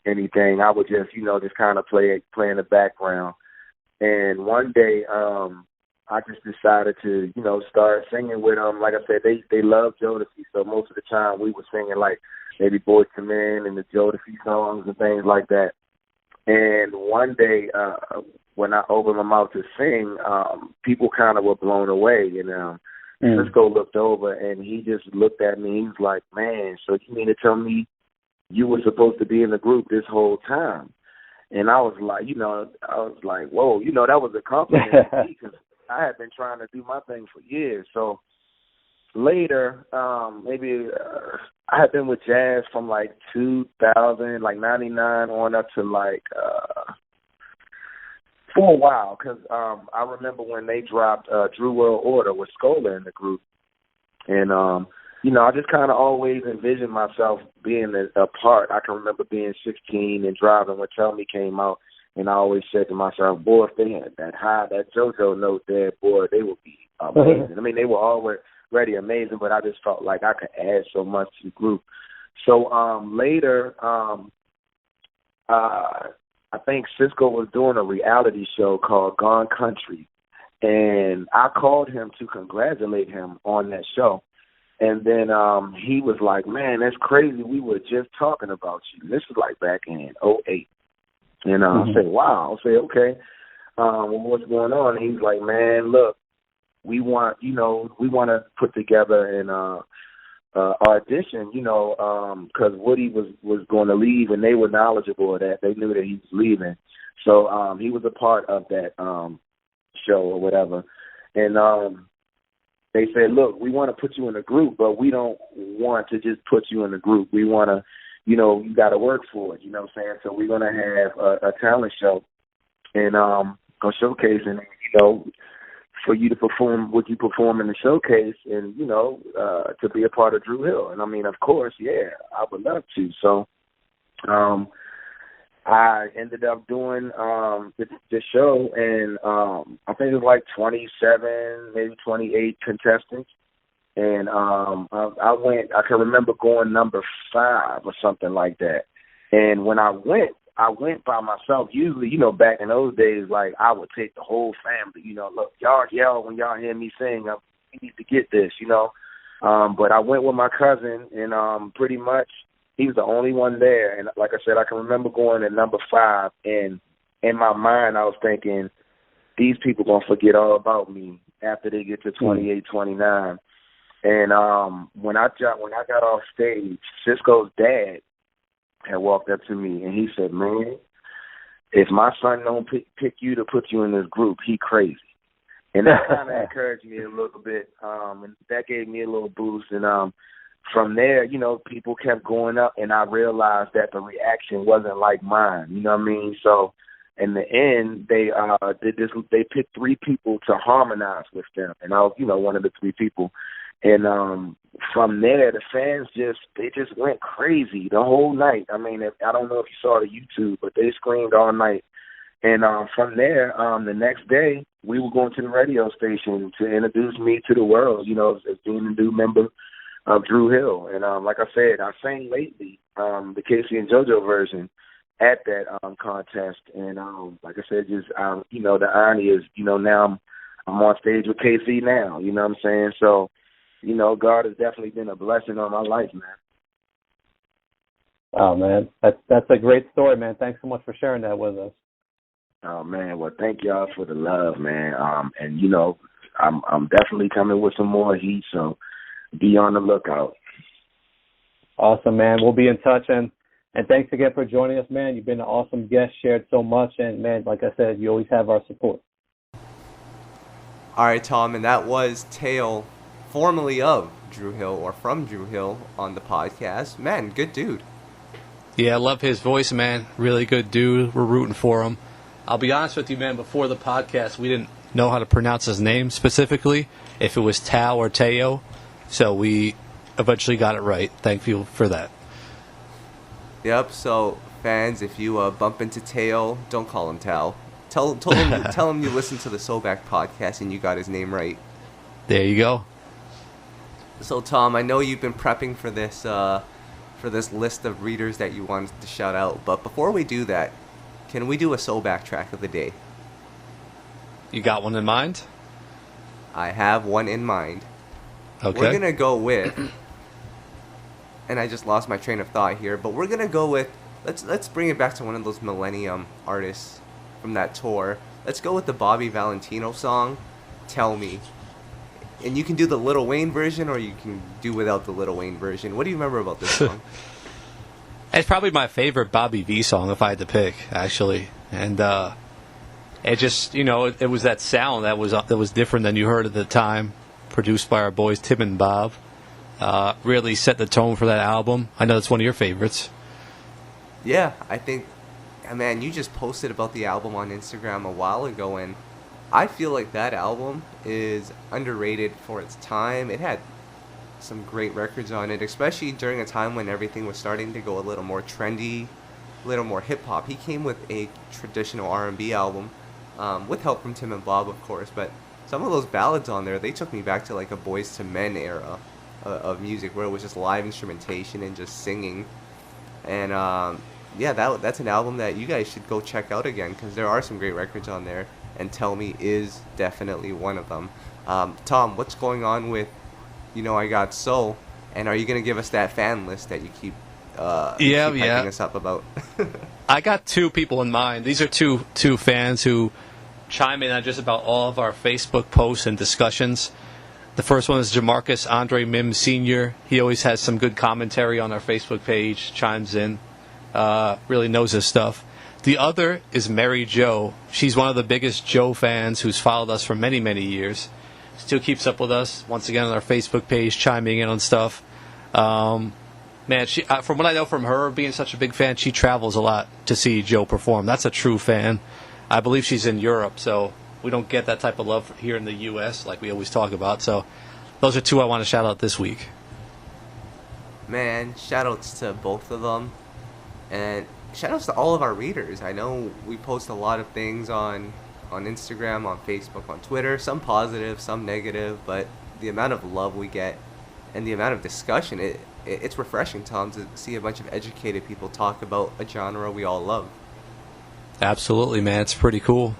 anything. I would just, you know, just kind of play in the background. And one day I just decided to, you know, start singing with them. Like I said, they love Jodeci. So most of the time we were singing like maybe Boyz II Men and the Jodeci songs and things like that. And one day, when I opened my mouth to sing, people kind of were blown away. And Cisco looked over and he just looked at me. He was like, "Man, so you mean to tell me you were supposed to be in the group this whole time?" And I was like, you know, whoa, you know, that was a compliment to me because I had been trying to do my thing for years. So later, maybe I had been with Jazz from like 2000, like 99 on up to like for a while because I remember when they dropped Dru World Order with Scola in the group. And, you know, I just kind of always envisioned myself being a part. I can remember being 16 and driving when Tell Me came out. And I always said to myself, boy, if they had that high, that JoJo note there, boy, they would be amazing. I mean, they were already amazing, but I just felt like I could add so much to the group. So later, I think Cisco was doing a reality show called Gone Country. And I called him to congratulate him on that show. And then he was like, "Man, that's crazy. We were just talking about you." This was like back in 2008. And I said, "Wow." I said, "Okay, well, what's going on?" And he's like, "Man, look, we want to put together an audition, you know, because Woody was going to leave, and they were knowledgeable of that. They knew that he was leaving, so he was a part of that show or whatever." And they said, "Look, we want to put you in a group, but we don't want to just put you in a group. We want to, you know, you got to work for it, you know what I'm saying? So we're going to have a talent show and go showcasing, you know, for you to perform what you perform in the showcase and, you know, to be a part of Dru Hill." And I mean, of course, yeah, I would love to. So I ended up doing the show, and I think it was like 27, maybe 28 contestants. And I can remember going number 5 or something like that. And when I went by myself. Usually, you know, back in those days, like, I would take the whole family, you know, look, y'all yell when y'all hear me sing, we need to get this, you know. But I went with my cousin, and pretty much he was the only one there. And like I said, I can remember going at number 5, and in my mind I was thinking, these people going to forget all about me after they get to 28, 29. And when I got off stage, Cisco's dad had walked up to me, and he said, "Man, if my son don't pick you to put you in this group, he crazy." And that kind of encouraged me a little bit, and that gave me a little boost. And from there, you know, people kept going up, and I realized that the reaction wasn't like mine. You know what I mean? So in the end, they did this. They picked 3 people to harmonize with them, and I was, you know, one of the 3 people. And from there, the fans just went crazy the whole night. I mean, I don't know if you saw the YouTube, but they screamed all night. And from there, the next day, we were going to the radio station to introduce me to the world, you know, as being a new member of Dru Hill. And like I said, I sang lately the Casey and JoJo version at that contest. And like I said, just, you know, the irony is, you know, now I'm on stage with KC now, you know what I'm saying? So, you know, God has definitely been a blessing on my life, man. Oh, man, that's a great story, man. Thanks so much for sharing that with us. Oh man, well thank y'all for the love, man. And you know, I'm definitely coming with some more heat, so be on the lookout. Awesome, man. We'll be in touch, and thanks again for joining us, man. You've been an awesome guest, shared so much, and man, like I said, you always have our support. All right, Tom, and that was Tao, formerly of Dru Hill or from Dru Hill, on the podcast. Man, good dude. Yeah, I love his voice, man. Really good dude. We're rooting for him. I'll be honest with you, man, before the podcast, we didn't know how to pronounce his name specifically, if it was Tao or Tao, so we eventually got it right. Thank you for that. Yep, so fans, if you bump into Tao, don't call him Tao. Tell him you listen to the SoulBack podcast and you got his name right. There you go. So, Tom, I know you've been prepping for this list of readers that you wanted to shout out, but before we do that, can we do a SoulBack track of the day? You got one in mind? I have one in mind. Okay. We're going to go with, and I just lost my train of thought here, but we're going to go with, let's bring it back to one of those Millennium artists from that tour. Let's go with the Bobby Valentino song, Tell Me. And you can do the Lil Wayne version, or you can do without the Lil Wayne version. What do you remember about this song? It's probably my favorite Bobby V song, if I had to pick, actually. And it just, you know, it was that sound that was different than you heard at the time, produced by our boys Tim and Bob. Really set the tone for that album. I know it's one of your favorites. Yeah, I think, man, you just posted about the album on Instagram a while ago, and I feel like that album is underrated for its time. It had some great records on it, especially during a time when everything was starting to go a little more trendy, a little more hip-hop. He came with a traditional R&B album, with help from Tim and Bob, of course, but some of those ballads on there, they took me back to like a Boys to Men era of music, where it was just live instrumentation and just singing. And yeah, that's an album that you guys should go check out again, because there are some great records on there, and Tell Me is definitely one of them. Tom, what's going on with You Know I Got Soul, and are you going to give us that fan list that you keep hyping us up about? I got 2 people in mind. These are two fans who chime in on just about all of our Facebook posts and discussions. The first one is Jamarcus Andre Mims Sr. He always has some good commentary on our Facebook page, chimes in, really knows his stuff. The other is Mary Jo. She's one of the biggest Joe fans who's followed us for many, many years. Still keeps up with us, once again, on our Facebook page, chiming in on stuff. Man, she, from what I know from her, being such a big fan, she travels a lot to see Joe perform. That's a true fan. I believe she's in Europe, so we don't get that type of love here in the U.S. like we always talk about. So those are 2 I want to shout out this week. Man, shout-outs to both of them. And shout-outs to all of our readers. I know we post a lot of things on Instagram, on Facebook, on Twitter, some positive, some negative, but the amount of love we get and the amount of discussion, it's refreshing, Tom, to see a bunch of educated people talk about a genre we all love. Absolutely, man. It's pretty cool.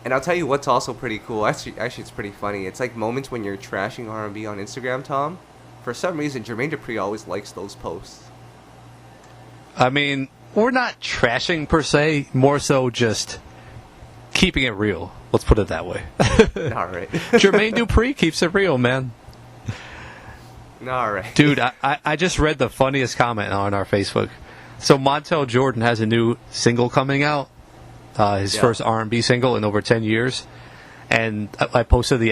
And I'll tell you what's also pretty cool. Actually, it's pretty funny. It's like moments when you're trashing R&B on Instagram, Tom. For some reason, Jermaine Dupri always likes those posts. I mean, we're not trashing per se, more so just keeping it real. Let's put it that way. All right. Jermaine Dupri keeps it real, man. All right. Dude, I just read the funniest comment on our Facebook. So Montel Jordan has a new single coming out, his first R&B single in over 10 years. and I posted the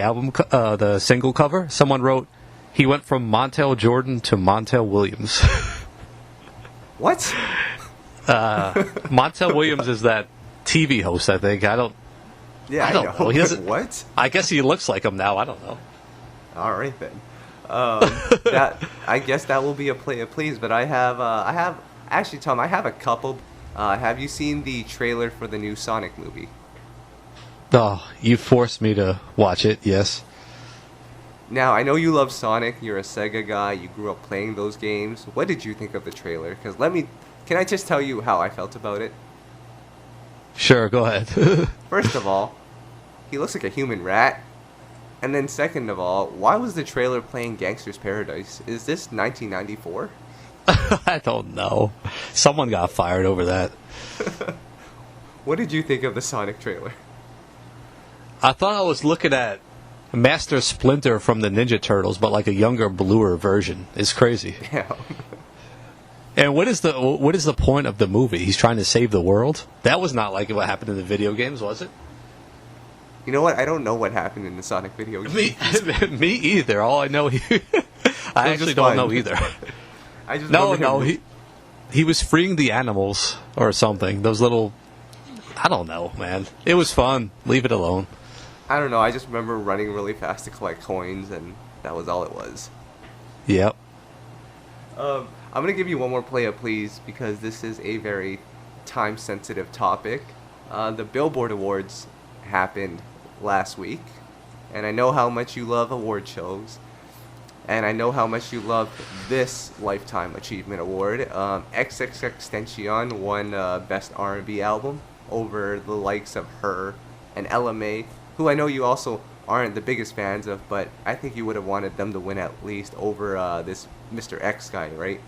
the single cover. Someone wrote, he went from Montel Jordan to Montel Williams. What? Montel Williams is that TV host, I think. I don't know. He doesn't. What? I guess he looks like him now. I don't know. All right then. I guess that will be a play of please. But I have actually, Tom, I have a couple. Have you seen the trailer for the new Sonic movie? Oh, you forced me to watch it. Yes. Now, I know you love Sonic. You're a Sega guy. You grew up playing those games. What did you think of the trailer? Because can I just tell you how I felt about it? Sure, go ahead. First of all, he looks like a human rat. And then second of all, why was the trailer playing Gangster's Paradise? Is this 1994? I don't know. Someone got fired over that. What did you think of the Sonic trailer? I thought I was looking at Master Splinter from the Ninja Turtles, but like a younger, bluer version. It's crazy. Yeah. And what is the point of the movie? He's trying to save the world? That was not like what happened in the video games, was it? You know what? I don't know what happened in the Sonic video games. Me either. All I know, I actually don't know either. I just no. He was freeing the animals or something. Those little, I don't know, man. It was fun. Leave it alone. I don't know. I just remember running really fast to collect coins, and that was all it was. Yep. I'm going to give you one more play up, please, because this is a very time-sensitive topic. The Billboard Awards happened last week, and I know how much you love award shows, and I know how much you love this Lifetime Achievement Award. XXXTentacion won Best R&B Album over the likes of Her and LMA, who I know you also aren't the biggest fans of, but I think you would have wanted them to win at least over this Mr. X guy, right?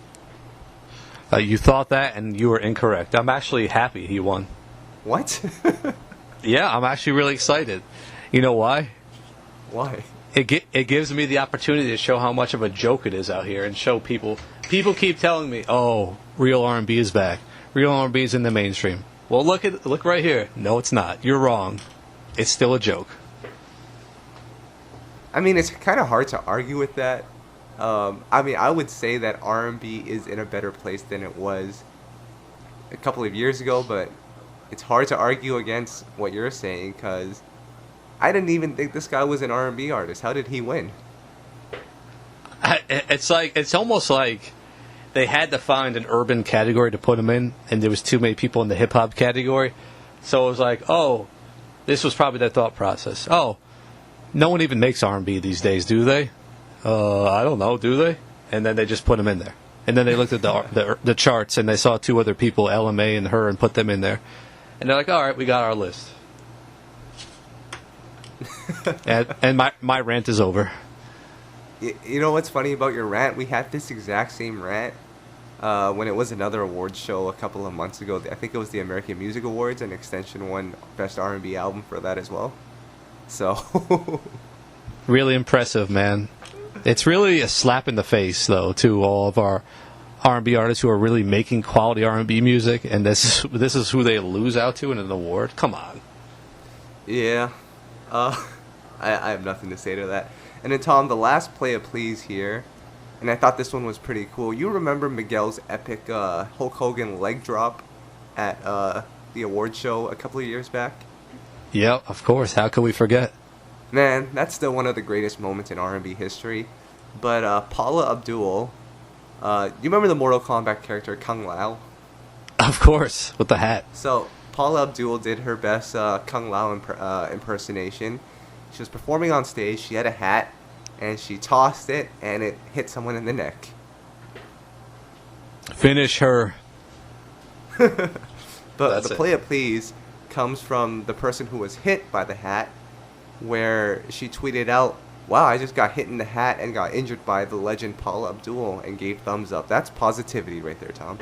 You thought that, and you were incorrect. I'm actually happy he won. What? Yeah, I'm actually really excited. You know why? Why? It gives me the opportunity to show how much of a joke it is out here, and show people. People keep telling me, "Oh, real R&B is back. Real R&B is in the mainstream." Well, look right here. No, it's not. You're wrong. It's still a joke. I mean, it's kind of hard to argue with that. I mean, I would say that R&B is in a better place than it was a couple of years ago, but it's hard to argue against what you're saying, because I didn't even think this guy was an R&B artist. How did he win? It's almost like they had to find an urban category to put him in, and there was too many people in the hip-hop category. So it was like, oh, this was probably their thought process. Oh, no one even makes R&B these days, do they? I don't know, do they? And then they just put him in there. And then they looked at the charts, and they saw two other people, LMA and Her, and put them in there. And they're like, all right, we got our list. and my rant is over. You know what's funny about your rant? We had this exact same rant when it was another awards show a couple of months ago. I think it was the American Music Awards, and Extension won Best R&B Album for that as well. So... Really impressive, man. It's really a slap in the face, though, to all of our R&B artists who are really making quality R&B music, and this is who they lose out to in an award. Come on. Yeah. I have nothing to say to that. And then, Tom, the last play of please here, and I thought this one was pretty cool. You remember Miguel's epic Hulk Hogan leg drop at the award show a couple of years back? Yep, of course. How could we forget? Man, that's still one of the greatest moments in R&B history. But Paula Abdul, you remember the Mortal Kombat character Kung Lao? Of course, with the hat. So Paula Abdul did her best Kung Lao impersonation. She was performing on stage. She had a hat, and she tossed it, and it hit someone in the neck. Finish her. But the play of please comes from the person who was hit by the hat, where she tweeted out, "Wow, I just got hit in the hat and got injured by the legend Paula Abdul," and gave thumbs up. That's positivity right there, Tom.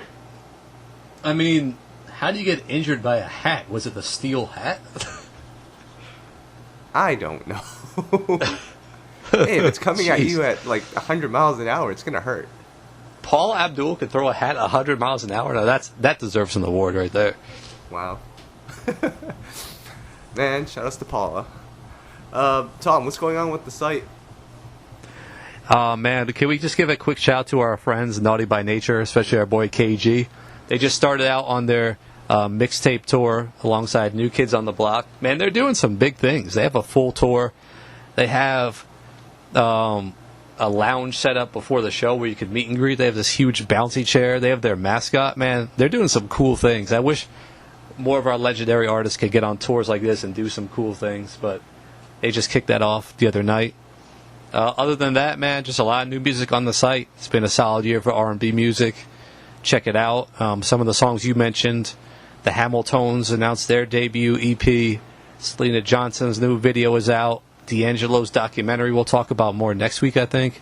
I mean, how do you get injured by a hat? Was it the steel hat? I don't know. Hey, if it's coming at you at like 100 miles an hour, it's going to hurt. Paula Abdul could throw a hat 100 miles an hour? Now that deserves an award right there. Wow. Man, shout outs to Paula. Tom, what's going on with the site? Man, can we just give a quick shout out to our friends Naughty by Nature, especially our boy KG? They just started out on their mixtape tour alongside New Kids on the Block. Man, they're doing some big things. They have a full tour. They have a lounge set up before the show where you could meet and greet. They have this huge bouncy chair. They have their mascot. Man, they're doing some cool things. I wish more of our legendary artists could get on tours like this and do some cool things, but they just kicked that off the other night. Other than that, man, just a lot of new music on the site. It's been a solid year for R&B music. Check it out. Some of the songs you mentioned, the Hamiltones announced their debut EP. Selena Johnson's new video is out. D'Angelo's documentary we'll talk about more next week, I think,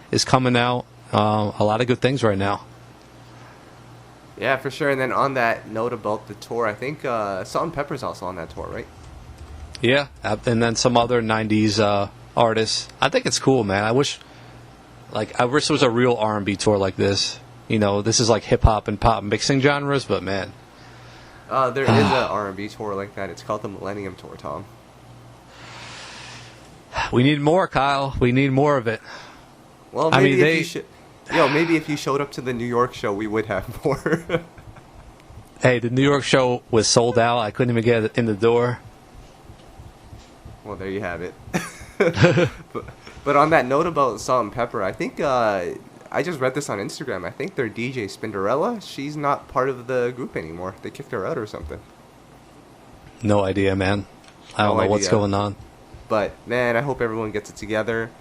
is coming out. A lot of good things right now. Yeah, for sure. And then on that note about the tour, I think Salt-N-Pepa's also on that tour, right? Yeah, and then some other 90s artists. I think it's cool, man. I wish there was a real R&B tour like this. You know, this is like hip-hop and pop mixing genres, but man. There is a R&B tour like that. It's called the Millennium Tour, Tom. We need more, Kyle. We need more of it. Well, maybe maybe if you showed up to the New York show, we would have more. Hey, the New York show was sold out. I couldn't even get in the door. Well, there you have it. but on that note about Salt-N-Pepa, I think I just read this on Instagram. I think their DJ Spinderella, she's not part of the group anymore. They kicked her out or something. No idea, man. I don't know what's going on. But man, I hope everyone gets it together.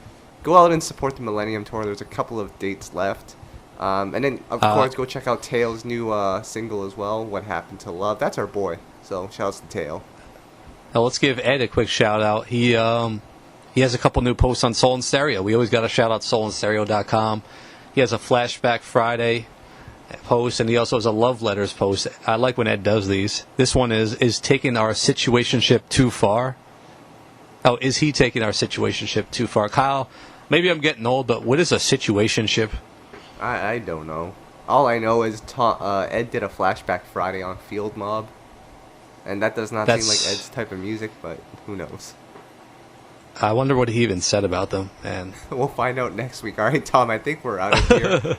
Go out and support the Millennium Tour. There's a couple of dates left. And then, of course, go check out Tao's new single as well, What Happened to Love. That's our boy. So, shouts to Tao. Now, let's give Ed a quick shout-out. He has a couple new posts on Soul and Stereo. We always got to shout out soulandstereo.com. He has a Flashback Friday post, and he also has a Love Letters post. I like when Ed does these. This one is taking our situationship too far. Oh, is he taking our situationship too far? Kyle, maybe I'm getting old, but what is a situationship? I don't know. All I know is Ed did a Flashback Friday on Field Mob. And that does not seem like Ed's type of music, but who knows? I wonder what he even said about them, man. We'll find out next week. All right, Tom, I think we're out of here.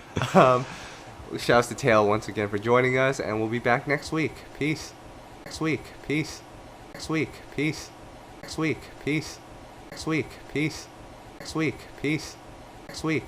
Shouts to Tao once again for joining us, and we'll be back next week. Peace. Next week. Peace. Next week. Peace. Next week. Peace. Next week. Peace. Next week. Peace. Next week.